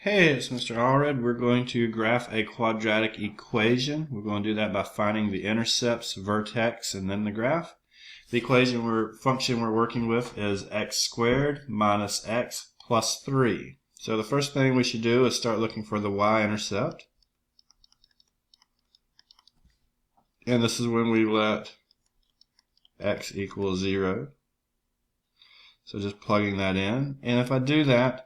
Hey, it's Mr. Allred. We're going to graph a quadratic equation. We're going to do that by finding the intercepts, vertex, and then the graph. The function we're working with is x squared minus x plus 3. So the first thing we should do is start looking for the y-intercept. And this is when we let x equal 0. So just plugging that in. And if I do that,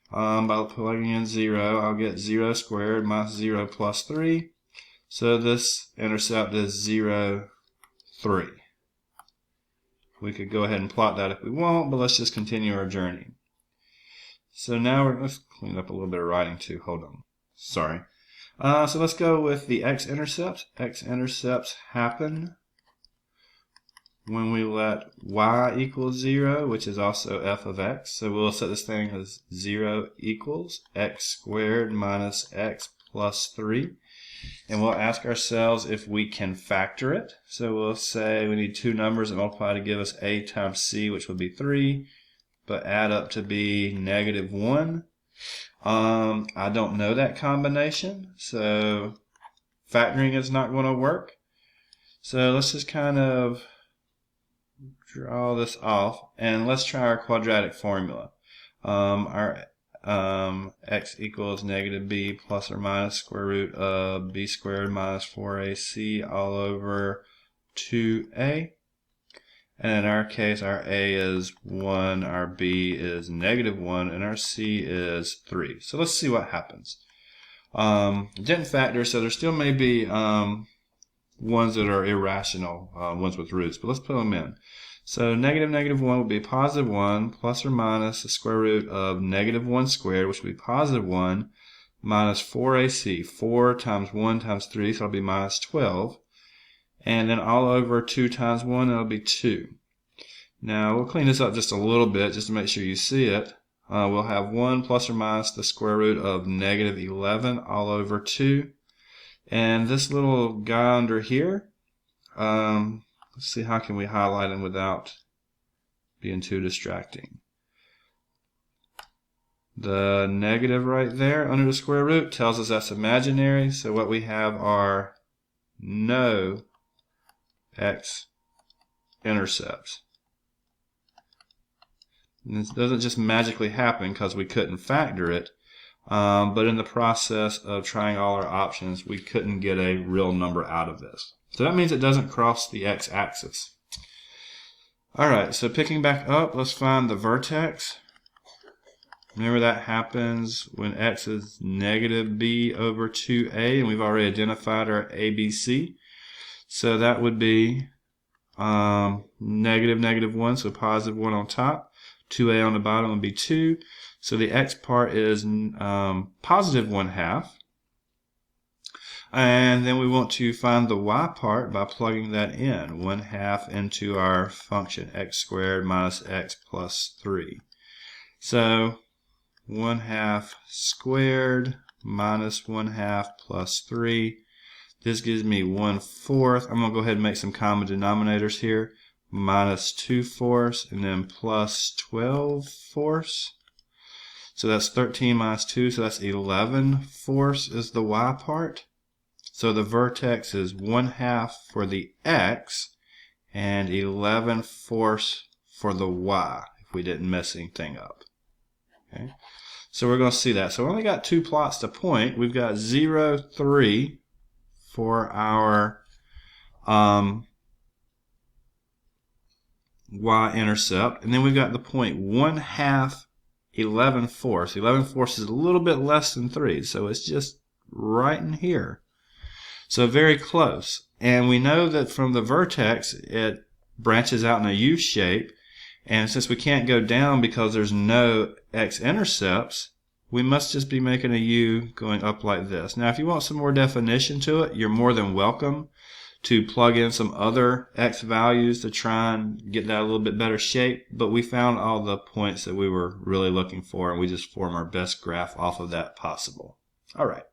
by plugging in 0, I'll get 0 squared minus 0 plus 3. So this intercept is 0, 3. We could go ahead and plot that if we want, but let's just continue our journey. So now let's clean up a little bit of writing too. Hold on. Sorry. So let's go with the x-intercepts. X-intercepts happen when we let y equal 0, which is also f of x. So we'll set this thing as 0 equals x squared minus x plus 3. And we'll ask ourselves if we can factor it. So we'll say we need two numbers that multiply to give us a times c, which would be 3, but add up to be negative 1. I don't know that combination, so factoring is not going to work. So let's just kind of draw this off, and let's try our quadratic formula. Our x equals negative b plus or minus square root of b squared minus 4ac all over 2a. And in our case, our a is 1, our b is negative 1, and our c is 3. So let's see what happens. Didn't factor, so there still may be ones that are irrational, ones with roots, but let's put them in. So negative 1 would be positive 1 plus or minus the square root of negative 1 squared, which would be positive 1, minus 4ac. 4 times 1 times 3, so it'll be minus 12. And then all over 2 times 1, it'll be 2. Now we'll clean this up just a little bit just to make sure you see it. We'll have 1 plus or minus the square root of negative 11 all over 2. And this little guy under here, let's see how can we highlight him without being too distracting. The negative right there under the square root tells us that's imaginary, so what we have are no x-intercepts. And this doesn't just magically happen because we couldn't factor it, but in the process of trying all our options, we couldn't get a real number out of this. So that means it doesn't cross the x-axis. Alright, so picking back up, let's find the vertex. Remember that happens when x is negative b over 2a, and we've already identified our ABC. So that would be negative 1, so positive 1 on top. 2a on the bottom would be 2. So the x part is positive 1/2. And then we want to find the y part by plugging that in, 1/2 into our function x squared minus x plus 3. So 1/2 squared minus 1/2 plus 3. This gives me 1/4. I'm going to go ahead and make some common denominators here. Minus 2/4 and then plus 12/4. So that's 13 minus 2, so that's 11/4 is the y part. So the vertex is 1/2 for the x and 11/4 for the y, if we didn't mess anything up. Okay, so we're going to see that. So we only got two plots to point. We've got 0, 3 for our y-intercept, and then we've got the point 1/2, 11/4. 11/4 is a little bit less than 3, so it's just right in here. So very close. And we know that from the vertex, it branches out in a U shape. And since we can't go down because there's no x-intercepts, we must just be making a U going up like this. Now, if you want some more definition to it, you're more than welcome to plug in some other x values to try and get that a little bit better shape. But we found all the points that we were really looking for, and we just form our best graph off of that possible. All right.